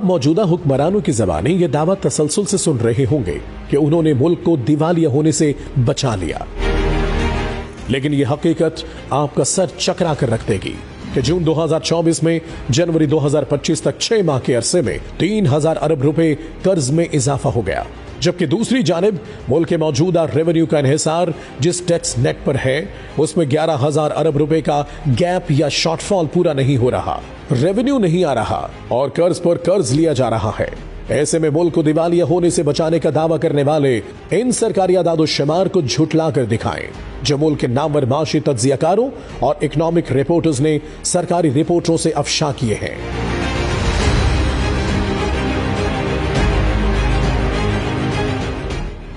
मौजूदा हुक्मरानों की ज़बानी ये दावा तसलसल से सुन रहे होंगे कि उन्होंने मुल्क को दिवालिया होने से बचा लिया, लेकिन ये हकीकत आपका सर चकरा कर रख देगी कि जून 2024 में जनवरी 2025 तक 6 माह के अरसे में 3000 अरब रुपए कर्ज में इजाफा हो गया, जबकि दूसरी जानिब मुल्क के मौजूदा रेवेन्यू का इन्हिसार जिस टैक्स नेट पर है उसमें 11,000 अरब रुपए का गैप या शॉर्टफॉल पूरा नहीं हो रहा, रेवेन्यू नहीं आ रहा और कर्ज पर कर्ज लिया जा रहा है। ऐसे में मुल्क को दिवालिया होने से बचाने का दावा करने वाले इन सरकारी आदाद-ओ-शुमार को झुठला कर दिखाएं, जो मुल्क के नामवर माशी तज्जियाकारों और इकोनॉमिक रिपोर्टर्स ने सरकारी रिपोर्टों से अफशा किए हैं।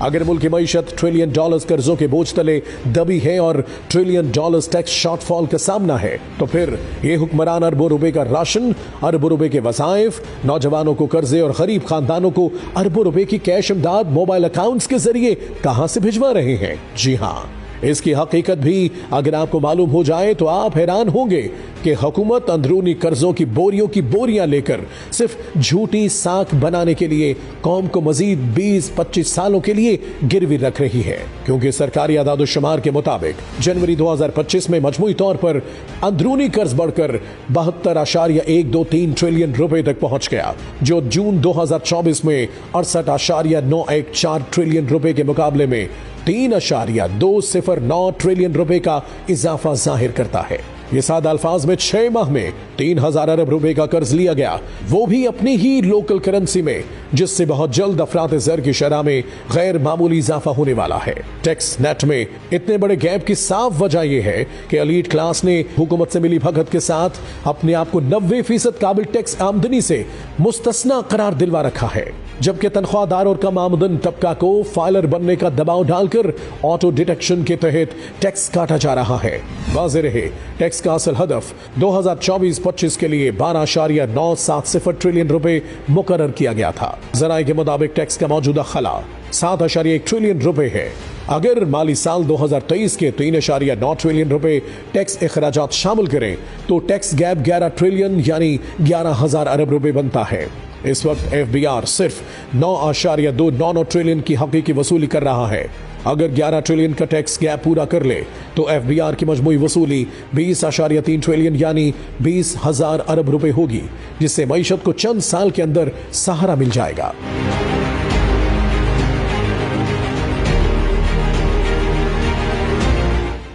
अगर मुल्क की मईशत ट्रिलियन डॉलर्स कर्जों के बोझ तले दबी है और ट्रिलियन डॉलर्स टैक्स शॉर्टफॉल का सामना है, तो फिर ये हुक्मरान अरबों रुपए का राशन, अरबों रुपए के वज़ाइफ, नौजवानों को कर्जे और गरीब खानदानों को अरबों रुपए की कैश इमदाद मोबाइल अकाउंट्स के जरिए कहां से भिजवा रहे हैं। जी हां, इसकी हकीकत भी अगर आपको मालूम हो जाए तो आप हैरान होंगे कि हुकूमत अंदरूनी कर्जों की बोरियां लेकर सिर्फ झूठी साख बनाने के लिए कौम को मजीद 20-25 सालों के लिए गिरवी रख रही है, क्योंकि सरकारी आदाद-ओ-शुमार के मुताबिक जनवरी 2025 में मजमूई तौर पर अंदरूनी कर्ज बढ़कर 72.123 ट्रिलियन रुपए तक पहुंच गया, जो जून 2024 में 68.914 ट्रिलियन रुपए के मुकाबले में 3.209 ट्रिलियन रुपए का इजाफा जाहिर करता है। ये सादा अल्फाज में 6 माह में 3000 अरब रुपए का कर्ज लिया गया, वो भी अपनी ही लोकल करेंसी में, जिससे बहुत जल्द अफरात ज़र की शरह में गैर मामूली इजाफा होने वाला है। टैक्स नेट में इतने बड़े गैप की साफ वजह यह है कि एलीट क्लास ने हुकूमत से मिली भगत के साथ अपने आप को 90% काबिल टैक्स आमदनी से मुस्तस्ना करार दिलवा रखा है, जबकि तनख्वाहदार और कम आमदन तबका को फाइलर बनने का दबाव डालकर ऑटो डिटेक्शन के तहत टैक्स काटा जा रहा है। वाज़ेह रहे, टैक्स का असल हदफ 2024-25 के लिए 12.970 ट्रिलियन रुपए मुकर्रर किया गया था। ज़राए के मुताबिक टैक्स का मौजूदा खला 7.1 ट्रिलियन रुपए है। अगर माली साल 2023 के 3.9 ट्रिलियन रुपए टैक्स अखराजात शामिल करें तो टैक्स गैप 11 ट्रिलियन यानी 11,000 अरब रुपए बनता है। इस वक्त FBR सिर्फ 9.29 ट्रिलियन की हकीकी वसूली कर रहा है। अगर 11 ट्रिलियन का टैक्स गैप पूरा कर ले तो FBR की मजमूई वसूली 20.3 ट्रिलियन यानी 20,000 अरब रुपए होगी, जिससे मईशत को चंद साल के अंदर सहारा मिल जाएगा।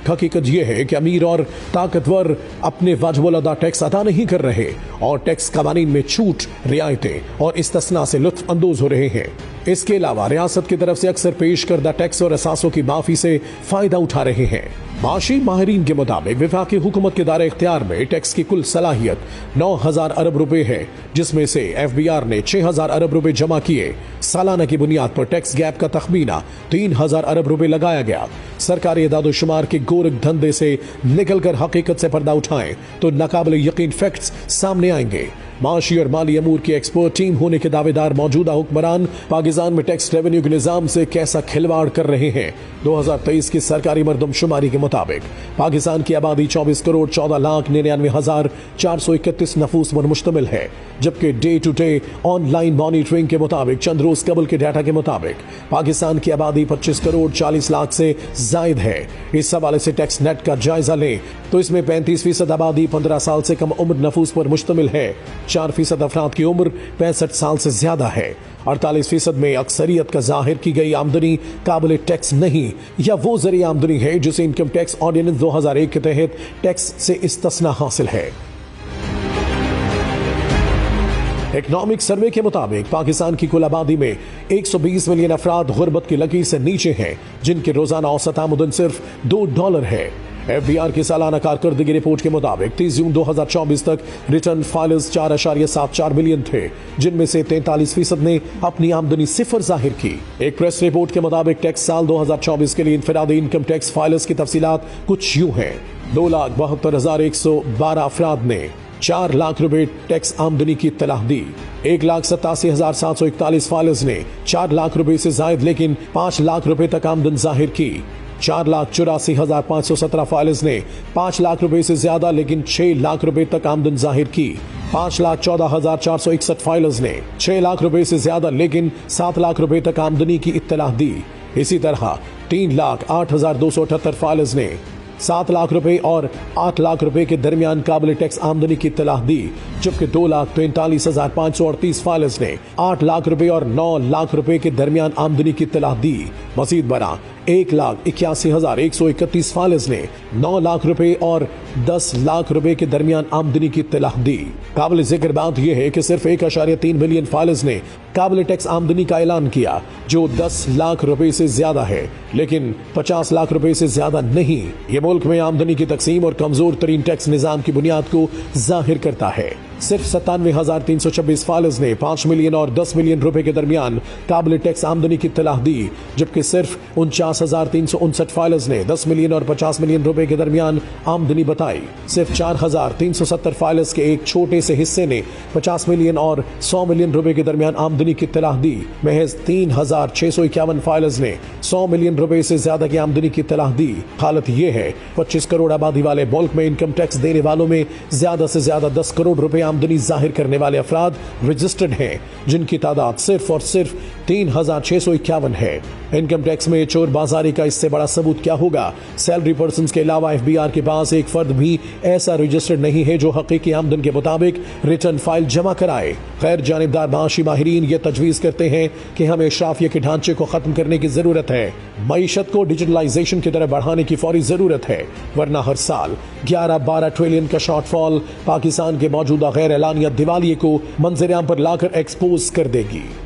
हकीकत यह है कि अमीर और ताकतवर अपने वाजिबुल अदा टैक्स अदा नहीं कर रहे और टैक्स कवानीन में छूट, रियायतें और इस्तिस्ना से लुत्फ अंदोज हो रहे हैं। इसके अलावा रियासत की तरफ से अक्सर पेश करदा टैक्स और असासों की माफी से फायदा उठा रहे हैं। माशी माहिरीन के मुताबिक वफाकी हुकूमत के दायरे इख्तियार में टैक्स की कुल सलाहियत 9,000 अरब रुपए है, जिसमें से FBR ने 6,000 अरब रुपए जमा किए। सालाना की बुनियाद पर टैक्स गैप का तखमीना 3,000 अरब रुपए लगाया गया। सरकारी आदाद-ओ-शुमार के गोरख धंधे से निकलकर हकीकत से पर्दा उठाएं तो नाकाबिल यकीन फैक्ट्स सामने आएंगे। माशी और माली अमूर की एक्सपर्ट टीम होने के दावेदार मौजूदा हुक्मरान पाकिस्तान में टैक्स रेवेन्यू के निजाम से कैसा खिलवाड़ कर रहे हैं। 2023 की सरकारी मरदमशुमारी के मुताबिक पाकिस्तान की आबादी 24 करोड़ 14,99,431 नफूस पर मुश्तमिल है, जबकि day to day online monitoring के मुताबिक चंद रोज कबल के डाटा के मुताबिक पाकिस्तान की आबादी 25 करोड़ 40 लाख से जायद है। इस हवाले से टैक्स नेट का जायजा लें तो इसमें 35% आबादी 15 साल से कम उम्र नफूस पर मुश्तमिल है, 4% अफराद की उम्र 65 साल से ज्यादा है, 48% में अक्सरियत का जाहिर की गई आमदनी काबिल टैक्स नहीं या वो जरिए आमदनी है जिसे इनकम टैक्स ऑर्डिनेंस 2001 के तहत टैक्स से इस्तिस्ना हासिल है। इकोनॉमिक सर्वे के मुताबिक पाकिस्तान की कुल आबादी में 120 मिलियन अफराद गुर्बत की लकीर से नीचे हैं, जिनके रोजाना औसत आमदन सिर्फ $2 है। FBR की सालाना कारकर्दगी रिपोर्ट के मुताबिक 30 जून 2024 तक रिटर्न फाइलर्स 4.74 मिलियन थे, जिनमें से 43% ने अपनी आमदनी सिफर जाहिर की। एक प्रेस रिपोर्ट के मुताबिक टैक्स साल 2024 के लिए इनफरादी इनकम टैक्स फाइलर्स की तफसीलात कुछ यूं हैं। 2,72,112 अफराद ने 4 लाख रुपए टैक्स आमदनी की इत्तलाह दी। 1,87,741 फाइलर्स ने 4 लाख रुपए से जायद लेकिन 5 लाख रुपए तक आमदन जाहिर की। 4,84,517 फाइलर्स ने 5 लाख रुपए से ज्यादा लेकिन 6 लाख रुपए तक आमदन जाहिर की। 5,14,461 फाइलर्स ने 6 लाख रुपए से ज्यादा लेकिन 7 लाख रुपए तक आमदनी की इत्तला दी। इसी तरह 3,08,278 फाइलर्स ने 7 लाख रुपए और 8 लाख रुपए के दरमियान काबिल टैक्स आमदनी की इत्तला दी, जबकि 2,43,538 फाइलर्स ने 8 लाख रुपए और 9 लाख रुपए के दरमियान आमदनी की इत्तला दी। मजीद बना 1,81,131 फाइलर्स ने 9 लाख रुपए और 10 लाख रुपए के दरमियान आमदनी की इत्तला दी। काबिल जिक्र बात यह है कि सिर्फ 1.3 मिलियन फाइलर्स ने काबिल टैक्स आमदनी का ऐलान किया, जो 10 लाख रुपए से ज्यादा है, लेकिन 50 लाख रुपए से ज्यादा नहीं। ये मुल्क में आमदनी की तकसीम और कमजोर तरीन टैक्स निजाम की बुनियाद को जाहिर करता है। सिर्फ 97,326 फाइलर्स ने 5 मिलियन और 10 मिलियन रुपए के दरमियान काबिल टैक्स आमदनी की इत्तला दी, जबकि सिर्फ 49,359 फाइलर्स ने 10 मिलियन और 50 मिलियन रुपए के दरमियान आमदनी बताई। सिर्फ 4,370 फाइलर्स के एक छोटे से हिस्से ने 50 मिलियन और 100 मिलियन रुपए के दरमियान आमदनी की इत्तला दी। महज 3,651 फाइलर्स ने 100 मिलियन रुपए से ज्यादा की आमदनी की इत्तला दी। हालत यह है 25 करोड़ आबादी वाले मुल्क में इनकम टैक्स देने वालों में ज्यादा से ज्यादा 10 करोड़ रुपए आमदनी जाहिर करने वाले अफराद रजिस्टर्ड हैं, जिनकी तादाद सिर्फ और सिर्फ 3,651 है। इनकम टैक्स में चोर बाजारी का इससे बड़ा सबूत क्या होगा? सैलरी पर्सन के अलावा FBR के पास एक फर्द भी ऐसा रजिस्टर्ड नहीं है जो हकीकी आमदन के मुताबिक रिटर्न फाइल जमा कराए। गैर जानिबदार माशी माहिरीन ये तजवीज करते हैं कि हमें इशराफिया के ढांचे को खत्म करने की जरूरत है। मईशत को डिजिटलाइजेशन की तरफ बढ़ाने की फौरी जरूरत है, वरना हर साल 11-12 ट्रिलियन का शॉर्टफॉल पाकिस्तान के मौजूदा गैर एलानिया दिवालिये को मंजर आम पर लाकर एक्सपोज कर देगी।